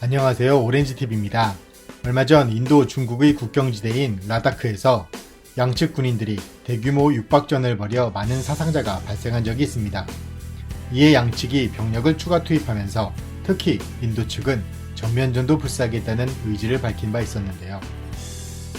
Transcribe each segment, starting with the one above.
안녕하세요, 오렌지TV입니다. 얼마 전 인도 중국의 국경지대인 라다크에서 양측 군인들이 대규모 육박전을 벌여 많은 사상자가 발생한 적이 있습니다. 이에 양측이 병력을 추가 투입하면서 특히 인도 측은 전면전도 불사하겠다는 의지를 밝힌 바 있었는데요.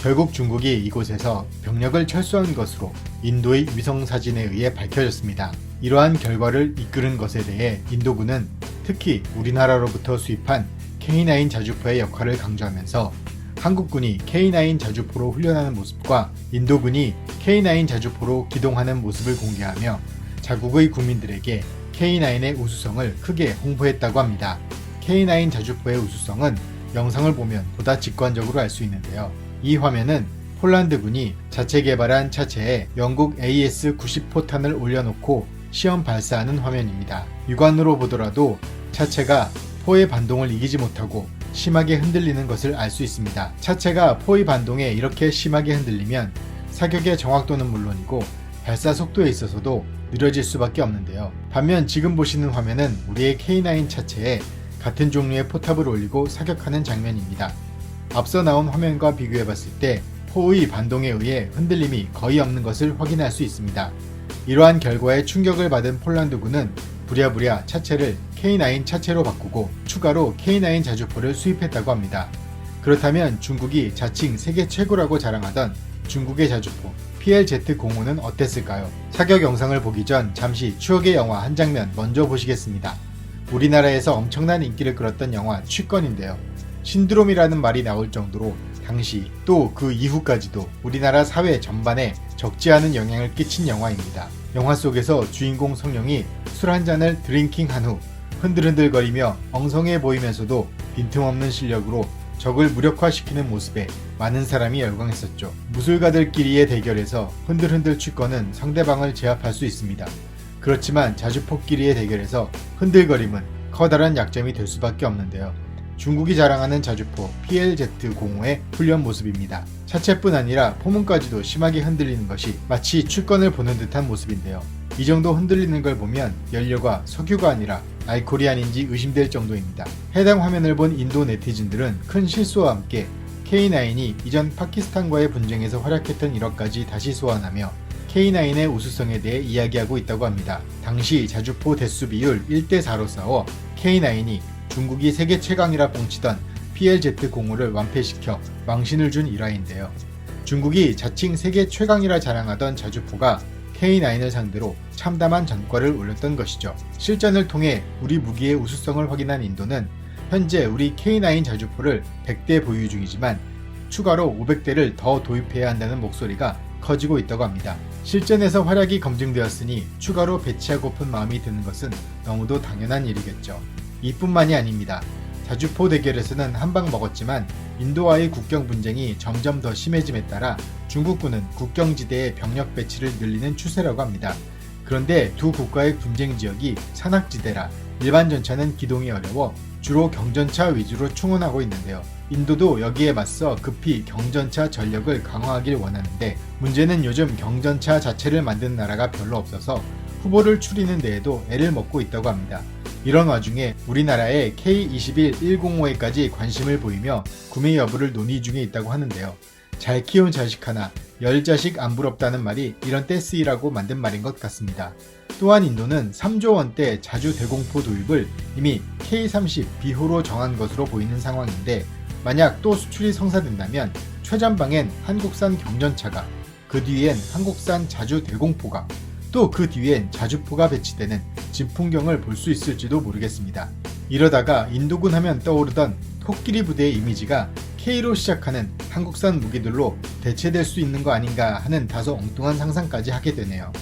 결국 중국이 이곳에서 병력을 철수한 것으로 인도의 위성사진에 의해 밝혀졌습니다. 이러한 결과를 이끄는 것에 대해 인도군은 특히 우리나라로부터 수입한 K9 자주포의 역할을 강조하면서 한국군이 K9 자주포로 훈련하는 모습과 인도군이 K9 자주포로 기동하는 모습을 공개하며 자국의 국민들에게 K9의 우수성을 크게 홍보했다고 합니다. K9 자주포의 우수성은 영상을 보면 보다 직관적으로 알 수 있는데요. 이 화면은 폴란드군이 자체 개발한 차체에 영국 AS-90 포탄을 올려놓고 시험 발사하는 화면입니다. 육안으로 보더라도 차체가 포의 반동을 이기지 못하고 심하게 흔들리는 것을 알 수 있습니다. 차체가 포의 반동에 이렇게 심하게 흔들리면 사격의 정확도는 물론이고 발사 속도에 있어서도 느려질 수밖에 없는데요. 반면 지금 보시는 화면은 우리의 K9 차체에 같은 종류의 포탑을 올리고 사격하는 장면입니다. 앞서 나온 화면과 비교해봤을 때 포의 반동에 의해 흔들림이 거의 없는 것을 확인할 수 있습니다. 이러한 결과에 충격을 받은 폴란드군은 부랴부랴 차체를 K9 차체로 바꾸고 추가로 K9 자주포를 수입했다고 합니다. 그렇다면 중국이 자칭 세계 최고라고 자랑하던 중국의 자주포 PLZ-05는 어땠을까요? 사격 영상을 보기 전 잠시 추억의 영화 한 장면 먼저 보시겠습니다. 우리나라에서 엄청난 인기를 끌었던 영화 취권인데요. 신드롬이라는 말이 나올 정도로 당시 또 그 이후까지도 우리나라 사회 전반에 적지 않은 영향을 끼친 영화입니다. 영화 속에서 주인공 성룡이 술 한 잔을 드링킹한 후 흔들흔들거리며 엉성해 보이면서도 빈틈없는 실력으로 적을 무력화시키는 모습에 많은 사람이 열광했었죠. 무술가들끼리의 대결에서 흔들흔들 취권은 상대방을 제압할 수 있습니다. 그렇지만 자주포끼리의 대결에서 흔들거림은 커다란 약점이 될 수밖에 없는데요. 중국이 자랑하는 자주포 PLZ-05의 훈련 모습입니다. 차체뿐 아니라 포문까지도 심하게 흔들리는 것이 마치 취권을 보는 듯한 모습인데요. 이 정도 흔들리는 걸 보면 연료가 석유가 아니라 알코올이 아닌지 의심될 정도입니다. 해당 화면을 본 인도 네티즌들은 큰 실수와 함께 K9이 이전 파키스탄과의 분쟁에서 활약했던 일화까지 다시 소환하며 K9의 우수성에 대해 이야기하고 있다고 합니다. 당시 자주포 대수 비율 1대4로 싸워 K9이 중국이 세계 최강이라 뻥치던 PLZ-05를 완패시켜 망신을 준 일화인데요. 중국이 자칭 세계 최강이라 자랑하던 자주포가 K9을 상대로 참담한 전과를 올렸던 것이죠. 실전을 통해 우리 무기의 우수성을 확인한 인도는 현재 우리 K9 자주포를 100대 보유 중이지만 추가로 500대를 더 도입해야 한다는 목소리가 커지고 있다고 합니다. 실전에서 활약이 검증되었으니 추가로 배치하고픈 마음이 드는 것은 너무도 당연한 일이겠죠. 이뿐만이 아닙니다. 자주포 대결에서는 한 방 먹었지만 인도와의 국경 분쟁이 점점 더 심해짐에 따라 중국군은 국경지대의 병력 배치를 늘리는 추세라고 합니다. 그런데 두 국가의 분쟁 지역이 산악지대라 일반 전차는 기동이 어려워 주로 경전차 위주로 충원하고 있는데요. 인도도 여기에 맞서 급히 경전차 전력을 강화하길 원하는데 문제는 요즘 경전차 자체를 만든 나라가 별로 없어서 후보를 추리는 데에도 애를 먹고 있다고 합니다. 이런 와중에 우리나라의 K21-105에까지 관심을 보이며 구매 여부를 논의 중에 있다고 하는데요. 잘 키운 자식 하나, 10자식 안 부럽다는 말이 이런 때 쓰이라고 만든 말인 것 같습니다. 또한 인도는 3조 원대 자주 대공포 도입을 이미 K30 B호로 정한 것으로 보이는 상황인데 만약 또 수출이 성사된다면 최전방엔 한국산 경전차가, 그 뒤엔 한국산 자주 대공포가, 또 그 뒤엔 자주포가 배치되는 진풍경을 볼 수 있을지도 모르겠습니다. 이러다가 인도군 하면 떠오르던 토끼리 부대의 이미지가 K로 시작하는 한국산 무기들로 대체될 수 있는 거 아닌가 하는 다소 엉뚱한 상상까지 하게 되네요.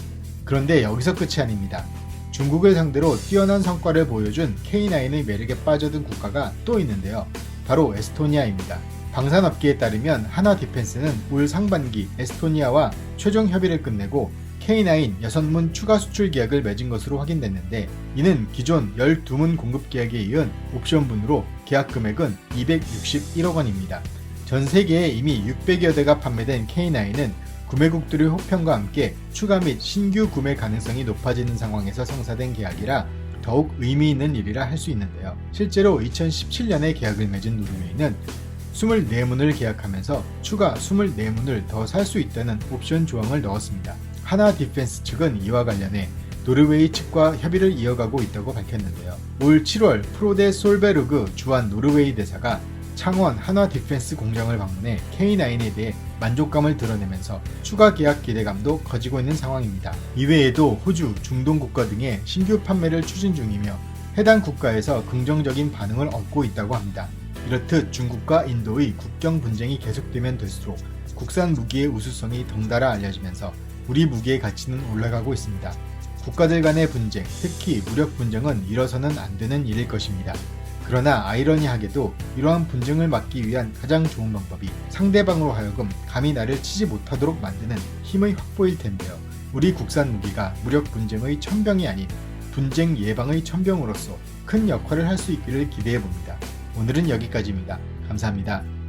그런데 여기서 끝이 아닙니다. 중국을 상대로 뛰어난 성과를 보여준 K9의 매력에 빠져든 국가가 또 있는데요. 바로 에스토니아입니다. 방산업계에 따르면 하나디펜스는 올 상반기 에스토니아와 최종 협의를 끝내고 K9 6문 추가 수출 계약을 맺은 것으로 확인됐는데 이는 기존 12문 공급 계약에 이은 옵션분으로 계약 금액은 261억 원입니다. 전 세계에 이미 600여 대가 판매된 K9은 구매국들의 호평과 함께 추가 및 신규 구매 가능성이 높아지는 상황에서 성사된 계약이라 더욱 의미 있는 일이라 할 수 있는데요. 실제로 2017년에 계약을 맺은 노르웨이는 24문을 계약하면서 추가 24문을 더 살 수 있다는 옵션 조항을 넣었습니다. 하나 디펜스 측은 이와 관련해 노르웨이 측과 협의를 이어가고 있다고 밝혔는데요. 올 7월 프로데 솔베르그 주한 노르웨이 대사가 창원 한화 디펜스 공장을 방문해 K9에 대해 만족감을 드러내면서 추가 계약 기대감도 커지고 있는 상황입니다. 이외에도 호주, 중동 국가 등의 신규 판매를 추진 중이며 해당 국가에서 긍정적인 반응을 얻고 있다고 합니다. 이렇듯 중국과 인도의 국경 분쟁이 계속되면 될수록 국산 무기의 우수성이 덩달아 알려지면서 우리 무기의 가치는 올라가고 있습니다. 국가들 간의 분쟁, 특히 무력 분쟁은 일어서는 안 되는 일일 것입니다. 그러나 아이러니하게도 이러한 분쟁을 막기 위한 가장 좋은 방법이 상대방으로 하여금 감히 나를 치지 못하도록 만드는 힘의 확보일 텐데요. 우리 국산 무기가 무력 분쟁의 천병이 아닌 분쟁 예방의 천병으로서 큰 역할을 할 수 있기를 기대해 봅니다. 오늘은 여기까지입니다. 감사합니다.